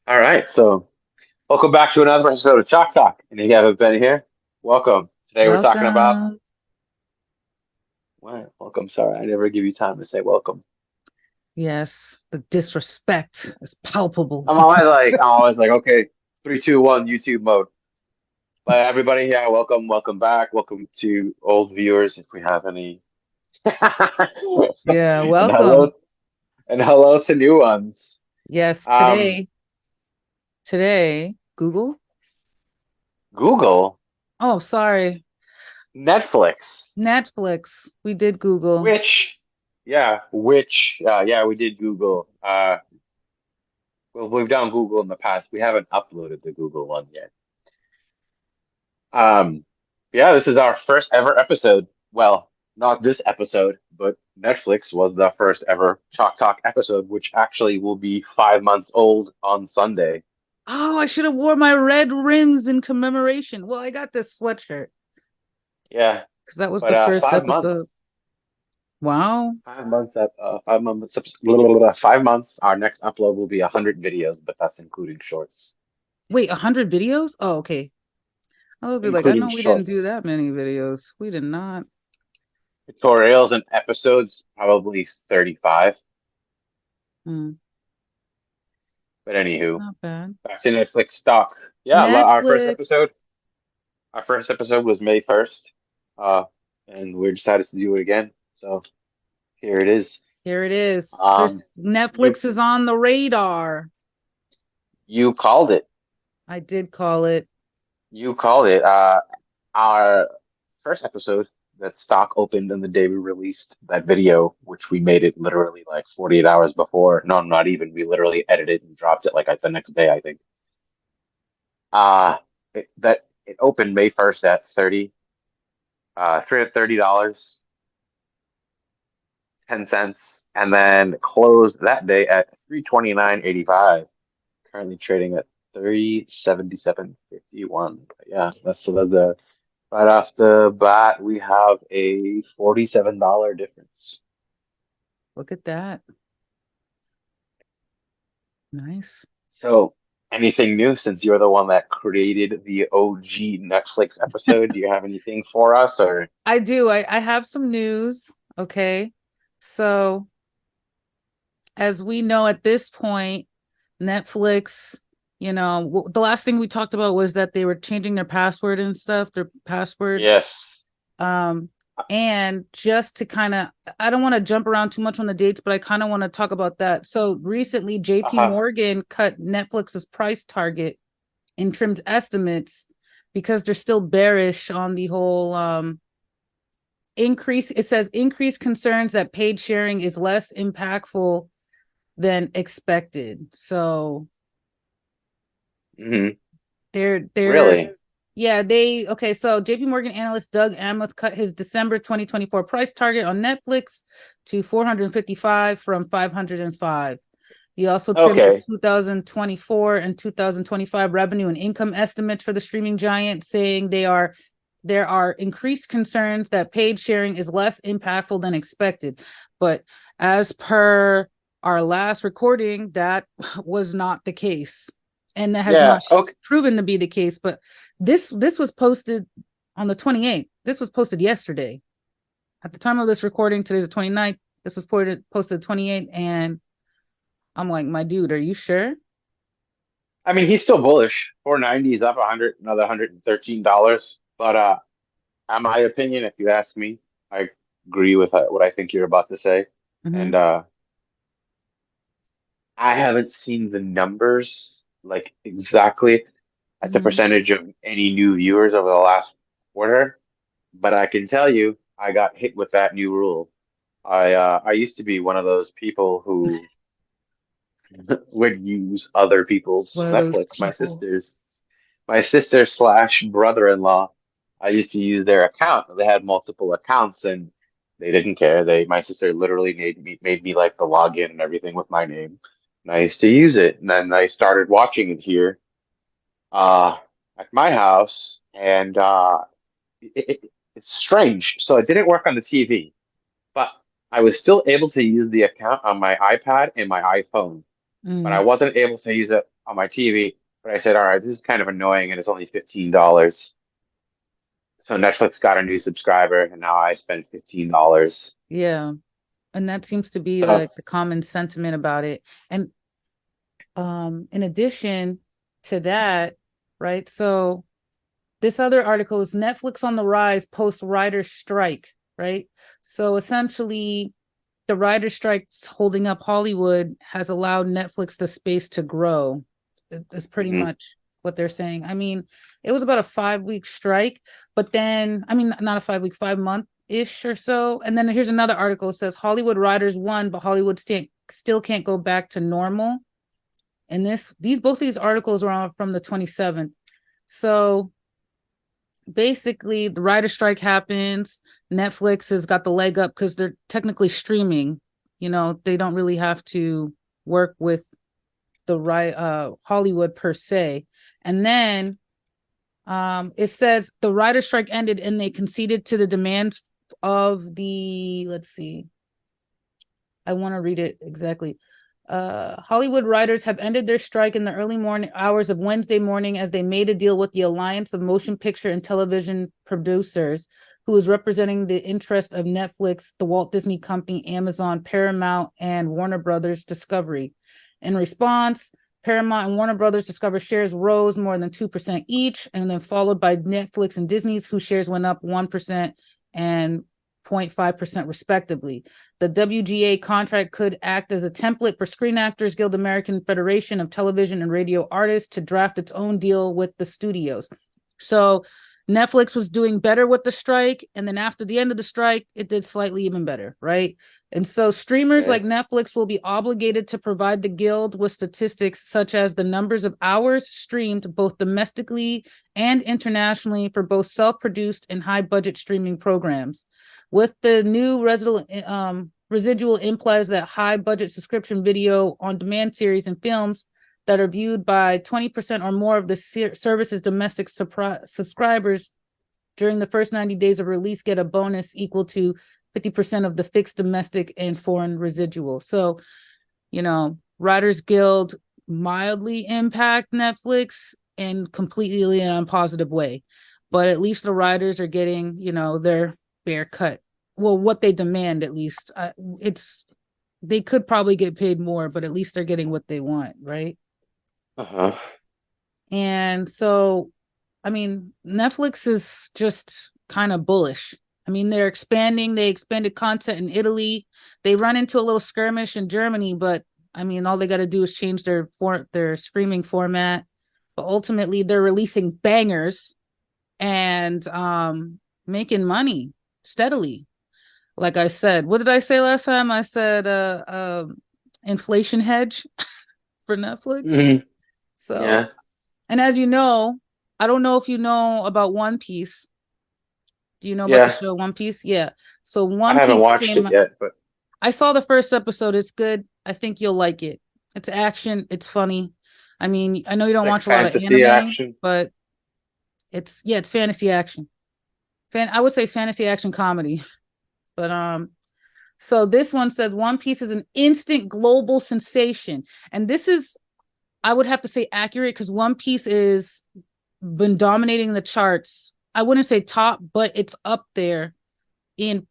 All right, so welcome back to another episode of Chalk Talk. And if you haven't been here, welcome. Today we're talking about Welcome. what? Welcome. Sorry, I never give you time to say welcome. Yes, the disrespect is palpable. I'm always like, okay, three, two, one, YouTube mode. But everybody, yeah, welcome back. Welcome to old viewers, if we have any. Yeah, And hello, welcome. and hello to new ones. Yes, Um, today, Google. Google, Oh, sorry. Netflix. Netflix. We did Google. Yeah, we did Google. Well, we've done Google in the past. We haven't uploaded the Google one yet. Um, yeah, this is our first ever episode. Well, not this episode, but Netflix was the first ever Chalk Talk episode, which actually will be 5 months old on Sunday. Oh, I should have wore my red rims in commemoration. Well, I got this sweatshirt Yeah, because that was but the first five episode. months, Wow. 5 months, 5 months. Our next upload will be 100 videos, but that's including shorts, Wait, 100 videos? Oh, okay. I would be like, I including know we didn't do shorts. that many videos. We did not. Tutorials and episodes, probably 35. Hmm, But anywho, not bad. back to Netflix stock. Yeah, Netflix. our first episode was May 1st. Uh, and we decided to do it again. So here it is. Here it is. Um, There's you Netflix is on the radar. you called it. I did call it. You called it. Our first episode that stock opened on the day we released that video, which we made it literally like 48 hours before. No, not even. We literally edited and dropped it like the next day, I think. It opened May 1st at $330, 10 cents, and then closed that day at 329.85. Currently trading at 377.51. Yeah, that's the right off the bat we have a $47 difference. Look at that. Nice. So anything new since you're the one that created the OG Netflix episode? Do you have anything for us or I do. I have some news. Okay. So, as we know at this point, Netflix, the last thing we talked about was that they were changing their password and stuff, their password. yes. Um, and just to kind of, I don't want to jump around too much on the dates, but I kind of want to talk about that. So recently, JP Uh-huh. Morgan cut Netflix's price target in trimmed estimates because they're still bearish on the whole increase. It says increased concerns that paid sharing is less impactful than expected. So Hmm. they're Really? yeah, they okay. So JP Morgan analyst Doug Amos cut his December 2024 price target on Netflix to 455 from 505. He also trimmed his Okay. 2024 and 2025 revenue and income estimates for the streaming giant, saying there are increased concerns that paid sharing is less impactful than expected. But as per our last recording, that was not the case. And that has Yeah. not Okay. proven to be the case. But this was posted on the 28th. This was posted yesterday. At the time of this recording, today's the 29th. This was posted 28th. And I'm like, my dude, are you sure? I mean, he's still bullish. 490 is up 100, another $113. But in my opinion, if you ask me, I agree with what I think you're about to say. Mm-hmm. And I haven't seen the numbers like exactly at the Mm-hmm. percentage of any new viewers over the last quarter, but I can tell you I got hit with that new rule. I used to be one of those people who would use other people's One of those Netflix. people. My sister slash brother-in-law. I used to use their account. They had multiple accounts and they didn't care. My sister literally made me like the login and everything with my name. And I used to use it. And then I started watching it here uh at my house and it's strange. So it didn't work on the TV, but I was still able to use the account on my iPad and my iPhone, but I Mm. wasn't able to use it on my TV. But I said, all right, this is kind of annoying, and it's only $15. So Netflix got a new subscriber, and now I spend $15. Yeah. And that seems to be So, like the common sentiment about it. And in addition to that, right? So this other article is Netflix on the rise post writer's strike, right? So essentially, the writer's strike holding up Hollywood has allowed Netflix the space to grow. Is pretty mhm. much what they're saying. I mean, it was about a 5 week strike, but then, I mean, not a 5 week, 5 month ish or so. And then here's another article. It says Hollywood writers won, but Hollywood still can't go back to normal. And both these articles are from the 27th. So basically, the writer strike happens. Netflix has got the leg up because they're technically streaming. They don't really have to work with the Hollywood per se. And then it says the writer strike ended and they conceded to the demands of the, let's see, I want to read it exactly. Hollywood writers have ended their strike in the early morning hours of Wednesday morning as they made a deal with the Alliance of Motion Picture and Television Producers, who is representing the interest of Netflix, the Walt Disney Company, Amazon, Paramount, and Warner Brothers Discovery. In response, Paramount and Warner Brothers Discovery shares rose more than 2% each, and then followed by Netflix and Disney's, whose shares went up 1% and 0.5% respectively. The WGA contract could act as a template for Screen Actors Guild American Federation of Television and Radio Artists to draft its own deal with the studios. So Netflix was doing better with the strike, and then after the end of the strike, it did slightly even better, right? And so streamers like Okay. Netflix will be obligated to provide the guild with statistics such as the numbers of hours streamed both domestically and internationally for both self-produced and high-budget streaming programs. With the new residual implies that high-budget subscription video on demand series and films that are viewed by 20% or more of the service's domestic subscribers during the first 90 days of release get a bonus equal to 50% of the fixed domestic and foreign residual. So, Writers Guild mildly impact Netflix and completely in a positive way. But at least the writers are getting, their fair cut. Well, what they demand, at least. They could probably get paid more, but at least they're getting what they want, right? Uh-huh. And so, I mean, Netflix is just kind of bullish. I mean, they're expanding. They expanded content in Italy. They run into a little skirmish in Germany, but I mean, all they got to do is change their streaming format. But ultimately, they're releasing bangers and making money steadily. Like I said, what did I say last time? I said inflation hedge for Netflix. Hmm. So, Yeah. and as you know, I don't know if you know about One Piece. Do you know about the Yeah. show One Piece? Yeah. So I One haven't Piece watched came. it yet, but I saw the first episode. It's good. I think you'll like it. It's action. It's funny. I mean, I know you don't like watch a lot of fantasy anime, action. but it's fantasy action. I would say fantasy action comedy. But so this one says One Piece is an instant global sensation. And this is, I would have to say, accurate because One Piece is been dominating the charts. I wouldn't say top, but it's up there in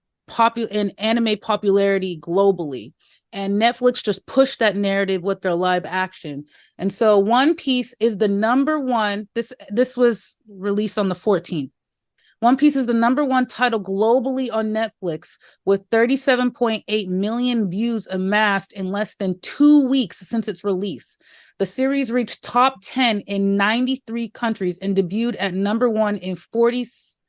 in anime popularity globally. And Netflix just pushed that narrative with their live action. And so One Piece is the number one. This was released on the 14th. One Piece is the number one title globally on Netflix with 37.8 million views amassed in less than 2 weeks since its release. The series reached top 10 in 93 countries and debuted at number one in 46.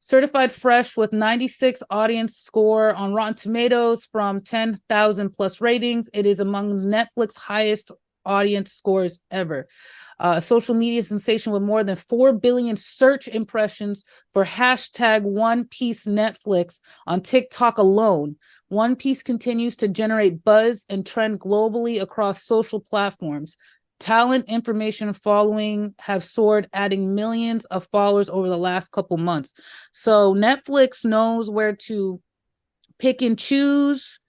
Certified fresh with 96 audience score on Rotten Tomatoes from 10,000 plus ratings. It is among Netflix's highest audience scores ever. Social media sensation with more than 4 billion search impressions for hashtag One Piece Netflix on TikTok alone. One Piece continues to generate buzz and trend globally across social platforms. Talent, information, following have soared, adding millions of followers over the last couple months. So Netflix knows where to pick and choose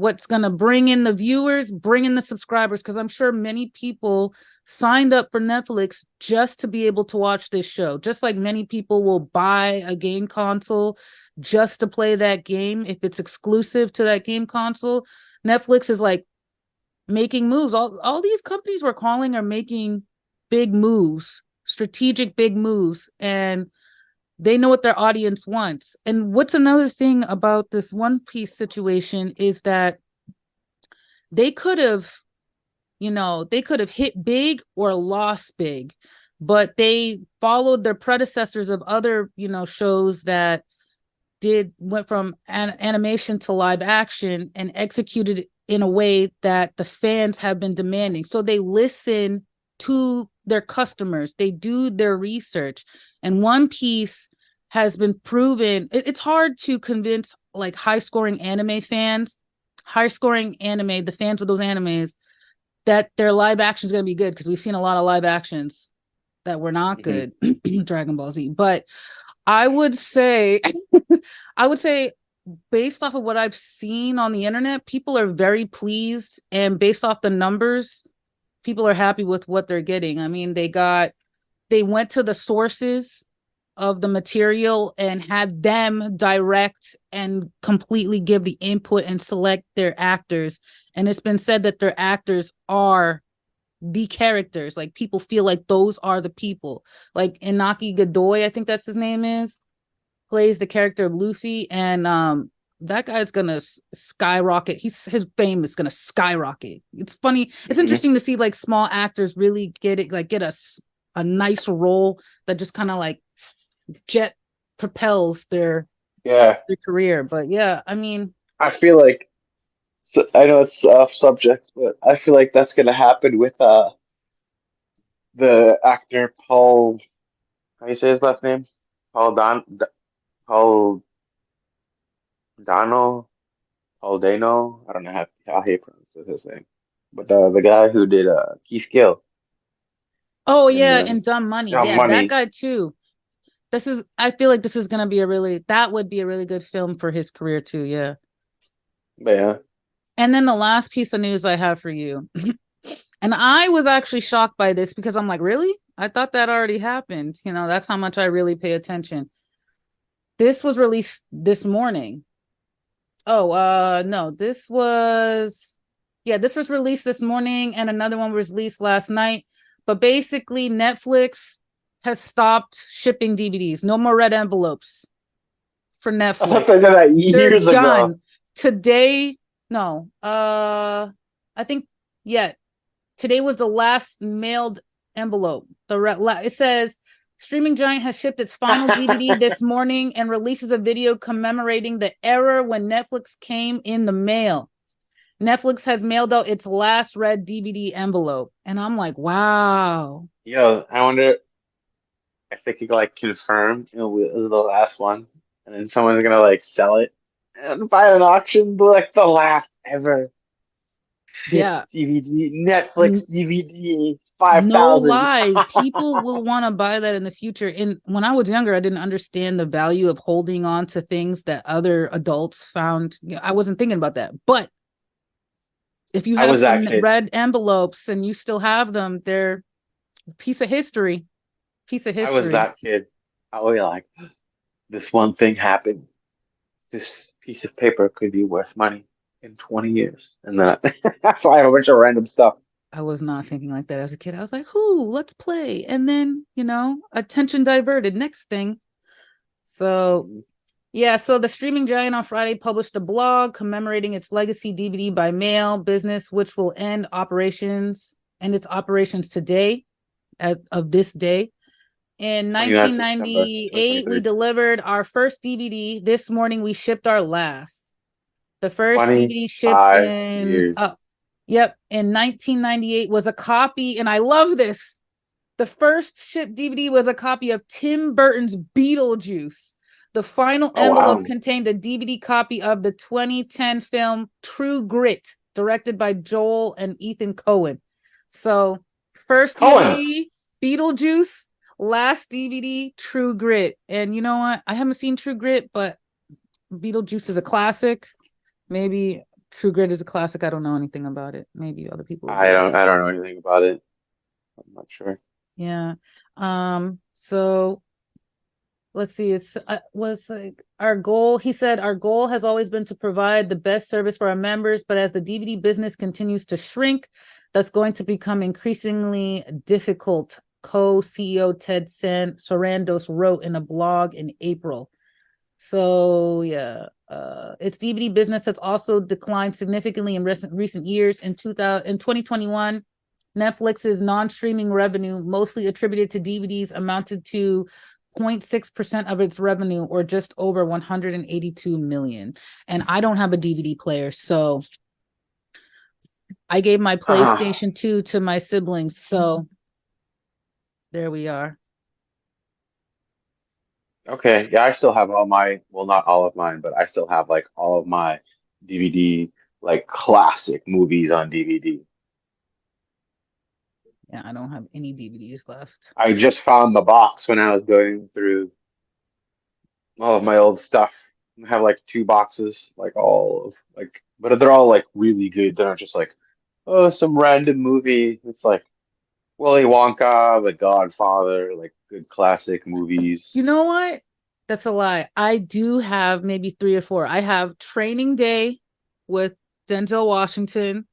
what's going to bring in the viewers, bring in the subscribers, because I'm sure many people signed up for Netflix just to be able to watch this show. Just like many people will buy a game console just to play that game if it's exclusive to that game console. Netflix is like making moves. All these companies we're calling are making big moves, strategic big moves, and they know what their audience wants. And what's another thing about this One Piece situation is that they could have, they could have hit big or lost big, but they followed their predecessors of other, shows that went from animation to live action and executed in a way that the fans have been demanding. So they listen to their customers, they do their research, and One Piece has been proven. It's hard to convince like high scoring anime fans, the fans of those animes, that their live action is going to be good, because we've seen a lot of live actions that were not Mhm. good. Dragon Ball Z. But I would say I would say based off of what I've seen on the internet, people are very pleased, and based off the numbers, people are happy with what they're getting. I mean, they went to the sources of the material and had them direct and completely give the input and select their actors. And it's been said that their actors are the characters. Like, people feel like those are the people. Like Inaki Godoy, I think that's his name is, plays the character of Luffy, and that guy's gonna skyrocket. His fame is gonna skyrocket. It's funny. It's Mhm. interesting to see like small actors really get a nice role that just kind of like jet propels Yeah, their career. But yeah, I mean, I feel like I know it's off subject, but I feel like that's gonna happen with the actor Paul. How do you say his last name? Paul Dano, Paul Dano. I don't know how he pronounces his name, but the guy who did Keith Gill oh and yeah, and Dumb Money. Young Yeah, that Money. guy too. I feel like this is gonna be that would be a really good film for his career too. Yeah. But yeah, And then the last piece of news I have for you. And I was actually shocked by this, because I'm like, really? I thought that already happened. That's how much I really pay attention. This was released this morning. Oh, no, this was released this morning, and another one was released last night. But basically, Netflix has stopped shipping DVDs. No more red envelopes for I thought they did Netflix. that They're years ago. done. Today, no. I think, yeah, today was the last mailed envelope. It says streaming giant has shipped its final DVD this morning and releases a video commemorating the era when Netflix came in the mail. Netflix has mailed out its last red DVD envelope. And I'm like, wow. Yo, I wonder if they could like confirm, it was the last one, and then someone's gonna like sell it and buy an auction, but like the last ever shipped Yeah. DVD, Netflix DVD, No 5,000. lie, people will want to buy that in the future. And when I was younger, I didn't understand the value of holding on to things that other adults found. I wasn't thinking about that. But if you I have was some that kid. red envelopes and you still have them, they're a piece of history. Piece of I was history. that kid. I was like, this one thing happened. This piece of paper could be worth money in 20 years. And that's why I have a bunch of random stuff. I was not thinking like that as a kid. I was like, "Who? Let's play." And then, attention diverted. Next thing. So yeah, so the streaming giant on Friday published a blog commemorating its legacy DVD by mail business, which will end its operations today, of this day. In 29th September 1998, we 2023. delivered our first DVD. This morning, we shipped our last. The first DVD shipped 25 in, years. yep, in 1998 was a copy, and I love this. The first shipped DVD was a copy of Tim Burton's Beetlejuice. The final Oh, envelope wow. contained a DVD copy of the 2010 film True Grit, directed by Joel and Ethan Coen. So, first Cohen. DVD, Beetlejuice, last DVD, True Grit. And you know what? I haven't seen True Grit, but Beetlejuice is a classic. Maybe True Grit is a classic. I don't know anything about it. Maybe other people I do. don't know anything about it. I'm not sure. Yeah. So let's see. It's was like our goal. He said our goal has always been to provide the best service for our members, but as the DVD business continues to shrink, that's going to become increasingly difficult. Co-CEO Ted Sarandos wrote in a blog in April. So yeah, its DVD business has also declined significantly in recent years. In 2021, Netflix's non-streaming revenue, mostly attributed to DVDs, amounted to 0.6% of its revenue, or just over 182 million. And I don't have a DVD player, so I gave my Uh, PlayStation 2 to my siblings. So there we are. okay. Yeah, I still have all my, well, not all of mine, but I still have like all of my DVD, like classic movies on DVD. Yeah, I don't have any DVDs left. I just found the box when I was going through all of my old stuff. I have like two boxes, like all of like, but they're all like really good. They're not just like, oh, some random movie. It's like Willy Wonka, The Godfather, like good classic You movies. know what? That's a lie. I do have maybe three or four. I have Training Day with Denzel Washington.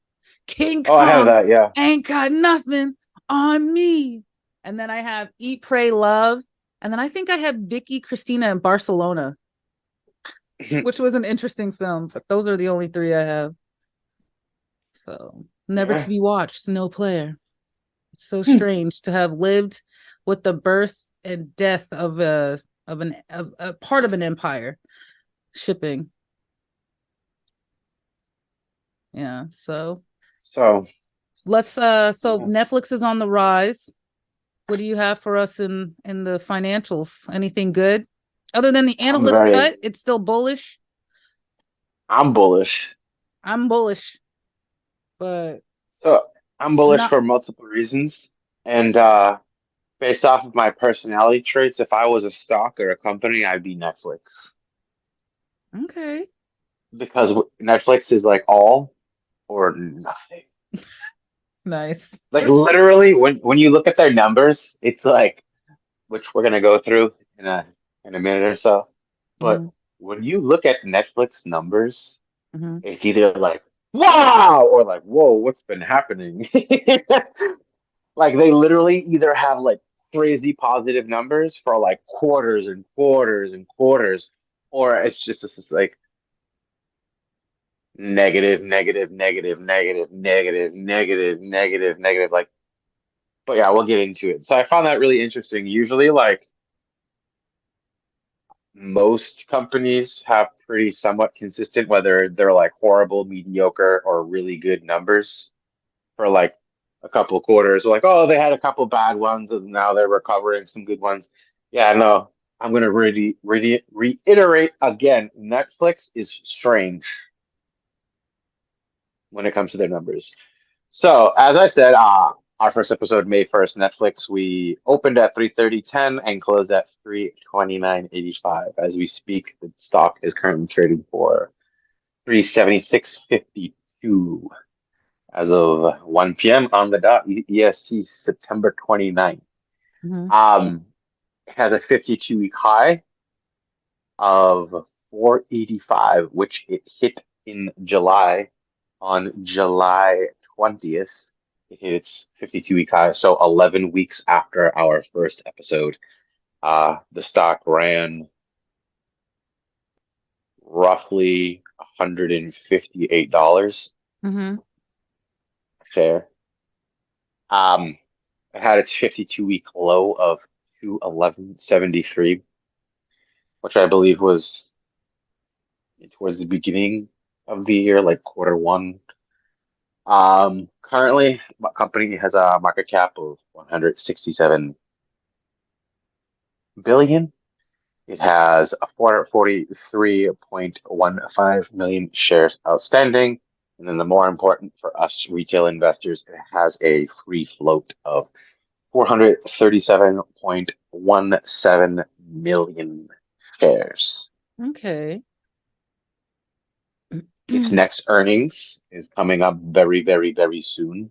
King Oh, I have Kong that, yeah. ain't got nothing on me. And then I have Eat, Pray, Love. And then I think I have Vicky Cristina in Barcelona, which was an interesting film. But those are the only three I have. So never to Yeah. be watched, no player. It's so strange to have lived with the birth and death of a part of an empire shipping. Yeah. So So, so yeah, Netflix is on the rise. What do you have for us in the financials? Anything good? Other than the I'm analyst very, cut, it's still bullish. I'm bullish. I'm bullish, but So I'm bullish not for multiple reasons. And based off of my personality traits, if I was a stock or a company, I'd be Netflix. okay. Because Netflix is like all or nothing. Nice. Like literally, when you look at their numbers, it's like, which we're gonna go through in a minute or so. But Mm-hmm. when you look at Netflix numbers, Mm-hmm. it's either like wow or like whoa, what's been happening? Like they literally either have like crazy positive numbers for like quarters and quarters and quarters, or it's just like negative, negative, negative, negative, negative, negative, negative, negative. Like, but yeah, we'll get into it. So I found that really interesting. Usually, like most companies have pretty somewhat consistent, whether they're like horrible, mediocre, or really good numbers for like a couple of quarters. We're like, oh, they had a couple bad ones and now they're recovering some good ones. Yeah, no, I'm gonna really reiterate again. Netflix is strange when it comes to their numbers. So, as I said, our first episode, May 1st, Netflix, we opened at 3:30.10 and closed at 3:29.85. As we speak, the stock is currently trading for 376.52 as of 1 p.m. on the dot, EST September 29th. Mm-hmm. It has a 52-week high of 485, which it hit in July on July 20th. It hit its 52-week high. So 11 weeks after our first episode, the stock ran roughly $158 Mm-hmm. a share. Um, it had its 52-week low of 211.73, which I believe was towards the beginning of the year, like quarter 1. Currently, my company has a market cap of 167 billion. It has a 443.15 million shares outstanding. And then the more important for us retail investors, it has a free float of 437.17 million shares. Okay. Its next earnings is coming up very, very, very soon.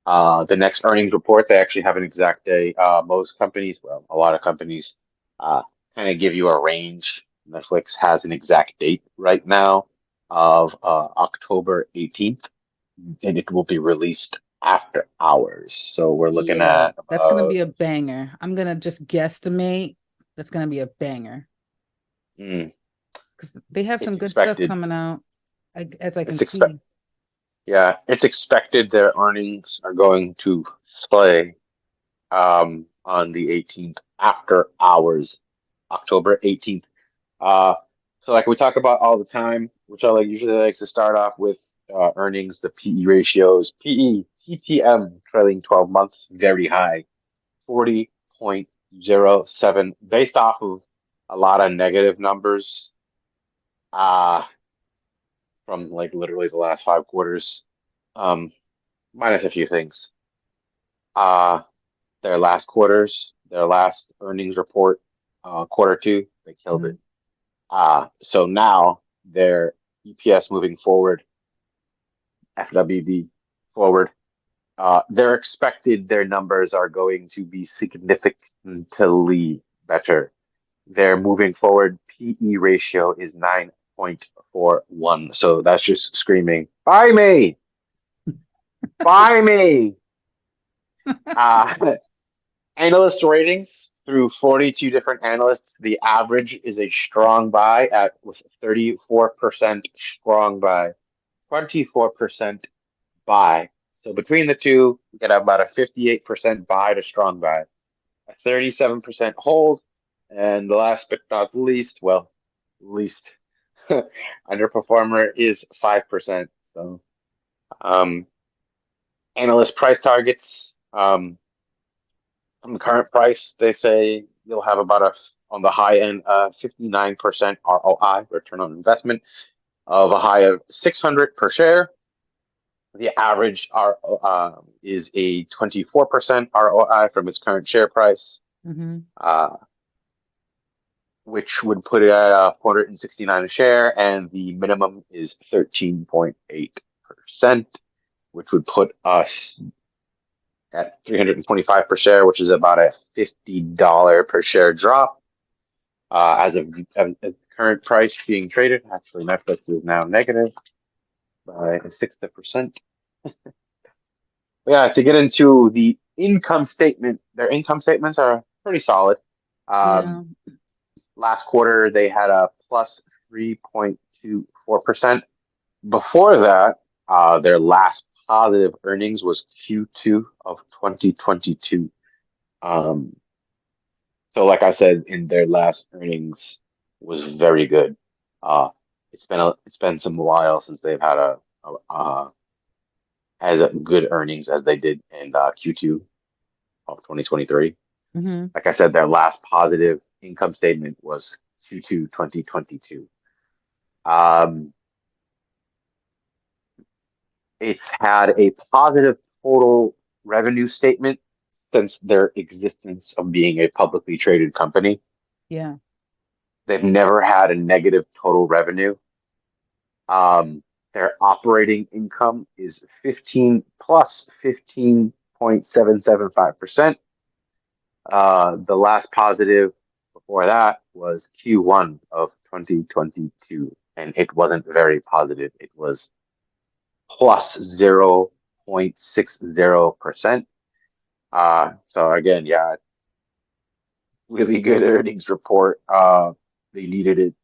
The next earnings report, they actually have an exact day. Most companies, well, a lot of companies, uh, kind of give you a range. Netflix has an exact date right now of October 18th, and it will be released after hours. So we're looking Yeah, at that's gonna about be a banger. I'm gonna just guesstimate. That's gonna be a banger mm, because they have it's some good stuff expected. coming out, as I can It's expect see. Yeah, it's expected their earnings are going to slay on the 18th after hours, October 18th. Uh, so like we talk about all the time, which I like usually likes to start off with earnings, the PE ratios, PE, TTM, trailing 12 months, very high, 40.07, based off of a lot of negative numbers uh, from like literally the last 5 quarters, um, minus a few things. Uh, their last quarters, their last earnings report, quarter two, they killed it. Mhm. So now their EPS moving forward, FWD forward, they're expected their numbers are going to be significantly better. Their moving forward PE ratio is 9.41. So that's just screaming, buy me, buy me. Uh, Analyst ratings through 42 different analysts, the average is a strong buy at with 34% strong buy, 24% buy. So between the two, we get about a 58% buy to strong buy, a 37% hold, and the last but not least, well, least underperformer is 5%. So um, analyst price targets. On the current price, they say you'll have about on the high end, 59% ROI, return on investment, of a high of 600 per share. The average is a 24% ROI from its current share price, Mhm. uh, which would put it at 469 a share, and the minimum is 13.8%, which would put us at 325 per share, which is about a $50 per share drop. As of the current price being traded, actually Netflix is now negative by 6%. Yeah, to get into the income statement, their income statements are pretty solid. Um, Yeah. Last quarter they had a plus 3.24%. Before that, their last positive earnings was Q2 of 2022. Um, So, like I said, in their last earnings was very good. Uh, it's been some while since they've had as a good earnings as they did in Q2 of 2023. Mhm. Like I said, their last positive income statement was Q2 2022. Um, it's had a positive total revenue statement since their existence of being a publicly traded company. Yeah. They've never had a negative total revenue. Their operating income is 15.775%. The last positive before that was Q1 of 2022, and it wasn't very positive. It was plus 0.60%. So again, yeah, really good earnings report. They needed it.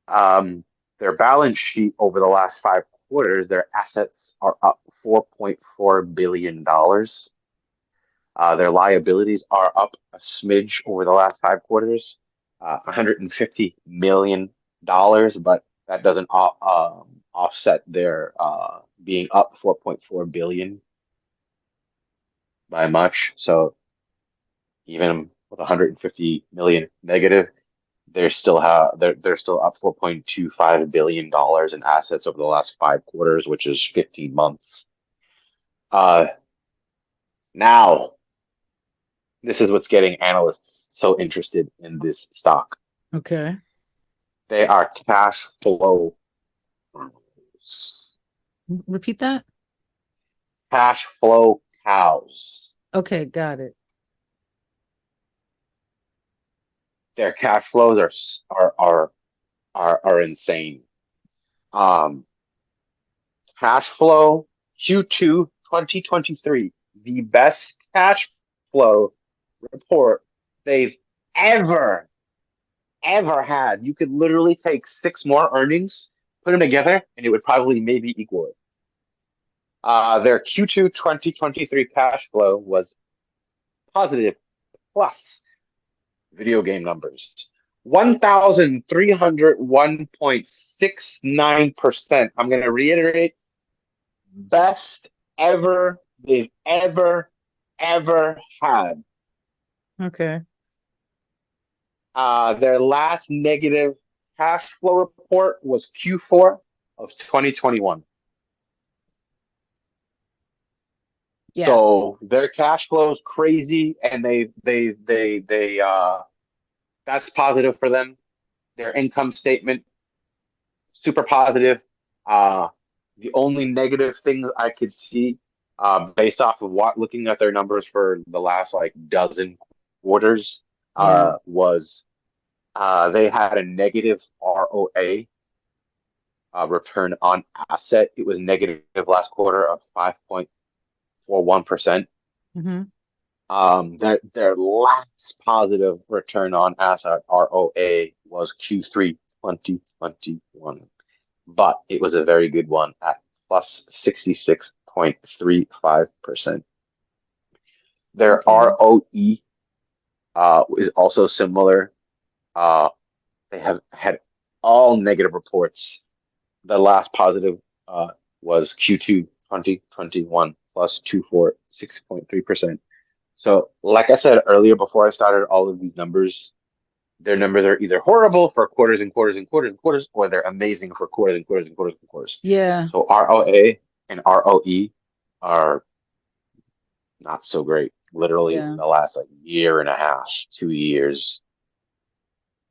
Um, their balance sheet over the last 5 quarters, their assets are up $4.4 billion. Their liabilities are up a smidge over the last 5 quarters, $150 million, but that doesn't offset their being up 4.4 billion by much. So even with 150 million negative, they're still up $4.25 billion in assets over the last 5 quarters, which is 15 months. Uh, Now this is what's getting analysts so interested in this stock. Okay. They are cash flow Repeat that. Cash flow cows. Okay, got it. Their cash flows are insane. Um, Cash flow Q2 2023, the best cash flow report they've ever had. You could literally take six more earnings, put them together, and it would probably maybe equal it. Their Q2 2023 cash flow was positive plus video game numbers. 1,301.69%. I'm going to reiterate, best ever they've ever had. Okay. Their last negative cash flow report was Q4 of 2021. Yeah. So their cash flow is crazy, and that's positive for them. Their income statement super positive. Uh, the only negative things I could see, based off of what looking at their numbers for the last like dozen quarters, Yeah. was they had a negative ROA, return on asset. It was negative last quarter of 5.41%. Mm-hmm. Their last positive return on asset ROA was Q3 2021, but it was a very good one at plus 66.35%. Their Okay. ROE is also similar. Uh, they have had all negative reports. The last positive was Q2 2021 plus 246.3%. So, like I said earlier, before I started all of these numbers, their numbers are either horrible for quarters and quarters and quarters and quarters, or they're amazing for quarters and quarters and quarters and quarters. Yeah. So ROA and ROE are not so great. Literally Yeah. the last like year and a half, 2 years.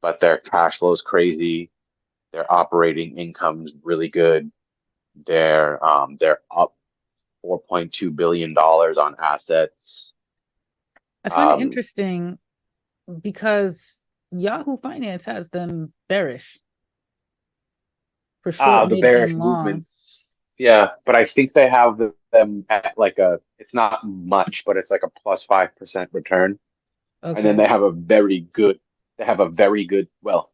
But their cash flow is crazy. Their operating income's really good. They're up $4.2 billion on assets. I find it Um, interesting because Yahoo Finance has them bearish for short, the mid, bearish and long. movements. Yeah, but I think they have them at like it's not much, but it's like a plus 5% return. And then Okay. they have a very good, well,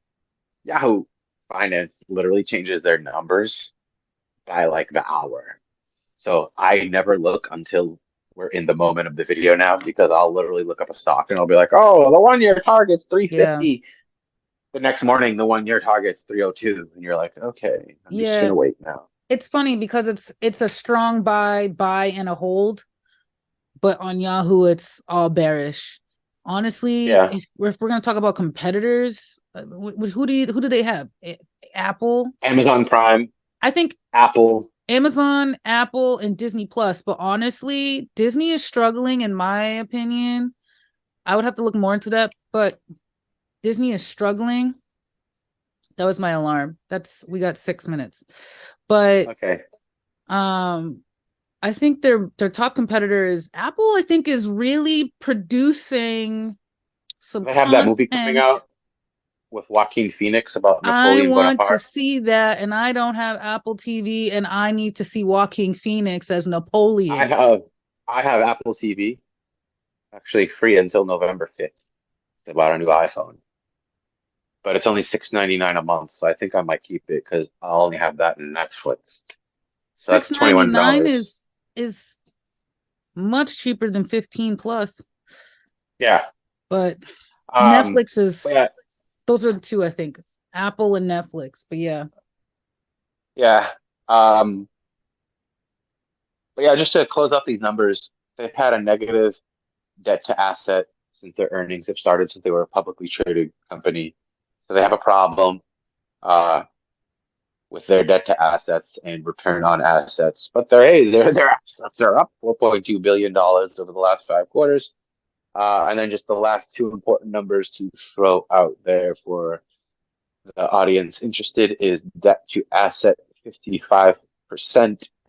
Yahoo Finance literally changes their numbers by like the hour. So I never look until we're in the moment of the video now, because I'll literally look up a stock and I'll be like, oh, the 1 year target's Yeah. 350. The next morning, the 1 year target's 302. And you're like, okay, I'm just Yeah. gonna wait now. It's funny because it's a strong buy, and a hold, but on Yahoo it's all bearish. Honestly, Yeah. if we're gonna talk about competitors, who do they have? Apple. Amazon Prime, I think Apple. Amazon, Apple, and Disney Plus. But honestly, Disney is struggling, in my opinion. I would have to look more into that, but Disney is struggling. That was my alarm. We got 6 minutes. But Okay. um I think their top competitor is Apple. I think is really producing some They have that movie coming content. out with Joaquin Phoenix about I Napoleon want to Bonaparte. see that, and I don't have Apple TV, and I need to see Joaquin Phoenix as I Napoleon. have I have Apple TV, actually free until November 5th. They bought a new iPhone, but it's only $6.99 a month, so I think I might keep it because I'll only have that in Netflix. So Six that's ninety nine $21. is much cheaper than 15 plus, Yeah. but Um, Netflix but yeah, is those are the two I think. Apple and Netflix. But yeah. yeah. Um, but yeah, just to close up these numbers, they've had a negative debt to asset since their earnings have started, since they were a publicly traded company. So they have a problem uh, with their debt to assets and return on assets. But their assets are up $4.2 billion over the last 5 quarters. And then just the last two important numbers to throw out there for the audience interested is debt to asset 55%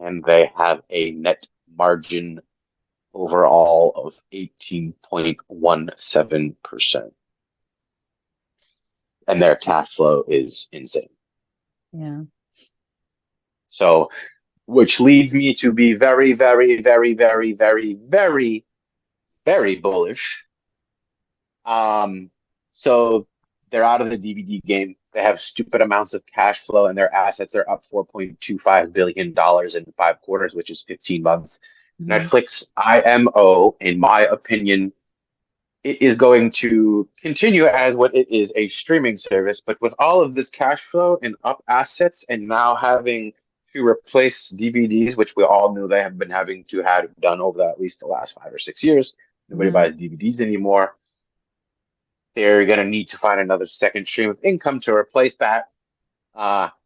and they have a net margin overall of 18.17%. And their cash flow is insane. Yeah. So, which leads me to be very, very, very, very, very, very, very bullish. Um, so they're out of the DVD game. They have stupid amounts of cash flow, and their assets are up $4.25 billion in 5 quarters, which is 15 months. Mhm. Netflix IMO, in my opinion, it is going to continue as what it is, a streaming service, but with all of this cash flow and up assets, and now having to replace DVDs, which we all knew they have been having to have done over at least the last 5 or 6 years. Nobody Mhm. buys DVDs anymore. They're going to need to find another second stream of income to replace that,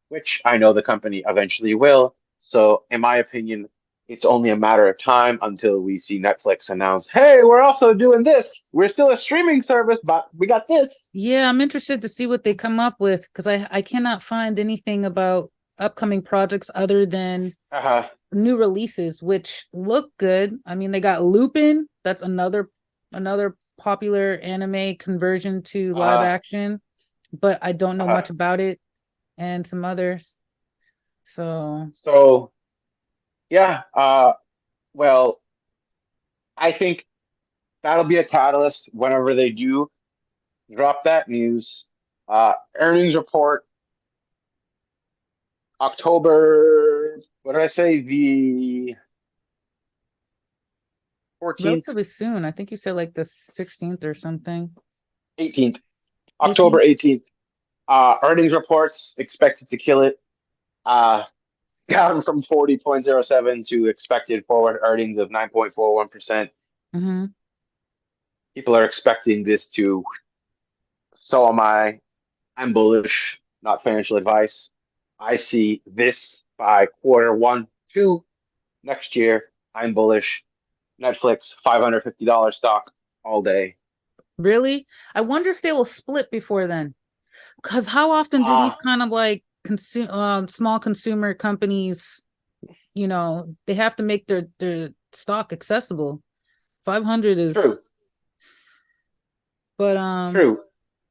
which I know the company eventually will. So, in my opinion, it's only a matter of time until we see Netflix announce, hey, we're also doing this. We're still a streaming service, but we got this. Yeah, I'm interested to see what they come up with because I cannot find anything about upcoming projects other than Uh-huh. new releases, which look good. I mean, they got Lupin. That's another popular anime conversion to live Uh-huh. action, but I don't know Uh-huh. much about it, and some others. So So, yeah, well, I think that'll be a catalyst whenever they do drop that news. Earnings report October, what did I say? The 14th, relatively soon. I think you said like the 16th or something. 18th, October 18th. 18th. Earnings reports expected to kill it. Uh, Down from 40.07 to expected forward earnings of 9.41%. Mm-hmm. People are expecting this to, so am I. I'm bullish, not financial advice. I see this by quarter 1, 2 next year. I'm bullish. Netflix, $550 stock all day. Really? I wonder if they will split before then. Because how often do these Ah, kind of like small consumer companies, they have to make their stock accessible. 500 is, true, but true.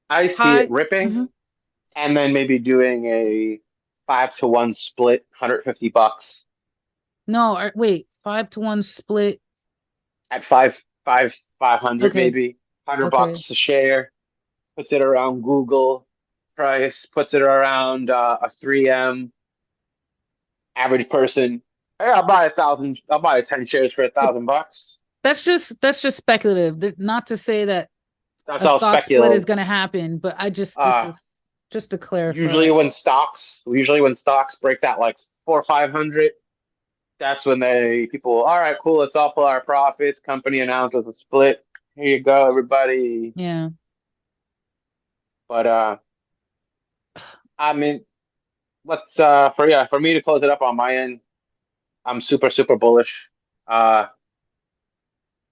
I see it high. ripping Mhm. and then maybe doing a 5-to-1 split, $150 No, wait, 5-to-1 split. at 500 Okay, maybe, hundred okay. bucks a share. Puts it around Google price. Puts it around a 3M average person. Hey, I'll buy 1,000. I'll buy 10 shares for a It, thousand bucks. that's just speculative. Not to say that That's a all stock split is speculative. going to happen, but this Uh, is just to clarify. usually when stocks break that like 400 or 500, that's when people, all right, cool, let's all pull our profits. Company announces a split. Here you go, everybody. Yeah. But I mean, let's for me to close it up on my end, I'm super super bullish. Uh,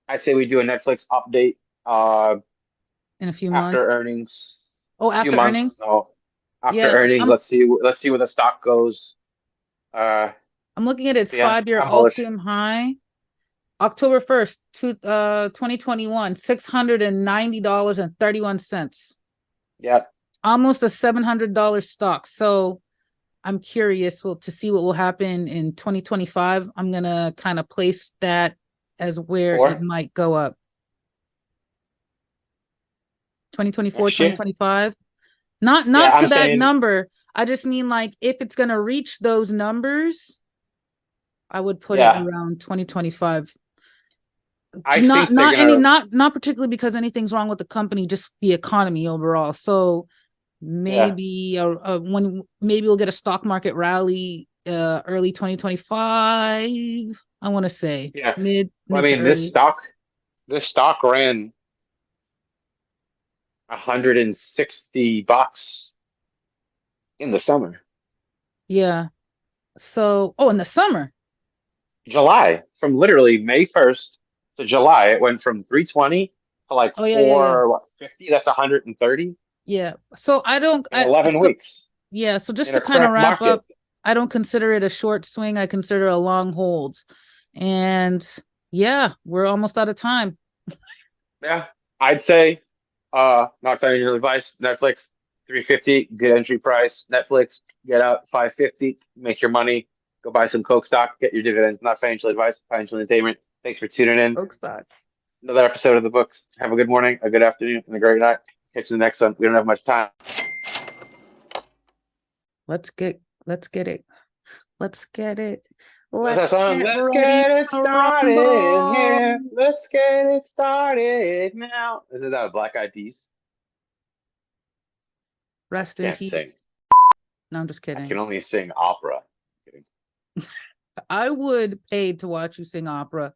I'd say we do a Netflix update uh In a few after months. earnings, Oh, few after months. earnings. No, after Yeah, earnings, let's see where the stock goes. Uh, I'm looking at its so yeah, 5-year I'm bullish. all-time high. October 1st, 2021, $690.31. Yeah, Almost a $700 stock. So I'm curious to see what will happen in 2025. I'm gonna kind of place that as where it for might go up. 2024, next year. 2025. Not Yeah, not I'm to that saying number. I just mean like if it's gonna reach those numbers, I would put it yeah. around 2025. I Not think they're not any gonna not particularly because anything's wrong with the company, just the economy overall. So yeah maybe when maybe we'll get a stock market rally early 2025. I want to say yeah. mid Well, I mid to mean, early. this stock ran $160 in the summer. Yeah. So in the summer. July, from literally May 1st to July, it went from 320 to like Oh, yeah. 450. That's 130 Yeah. So I don't in I 11 so weeks yeah, so just in to a kind of correct wrap up, market. I don't consider it a short swing. I consider it a long hold. And yeah, we're almost out of time. Yeah, I'd say not financial advice. Netflix 350, good entry price. Netflix, get out 550, make your money, go buy some Coke stock, get your dividends. Not financial advice, financial entertainment. Thanks for tuning in. Oak stock. Another episode of the books. Have a good morning, a good afternoon, and a great night. Catch you in the next one. We don't have much time. Let's get it. Let's get it. What's that Let's song? get Let's ready get it to started rumble. here. Let's get it started now. Isn't that a Black Eyed Peas? Rest in Can't sing. peace. No, I'm just I kidding. can only sing opera. Kidding. I would pay to watch you sing opera.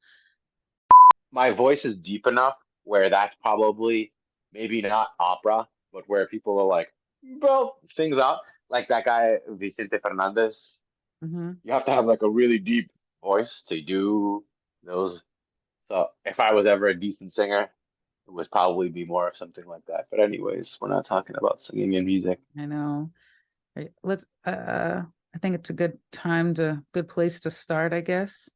My voice is deep enough where that's probably maybe not opera, but where people are like, bro, sings out. Like that guy, Vicente Fernandez. Mhm. You have to have like a really deep voice to do those. So if I was ever a decent singer, it would probably be more of something like that. But anyways, we're not talking about singing and music. I know. Right. I think it's a good time to good place to start, I guess.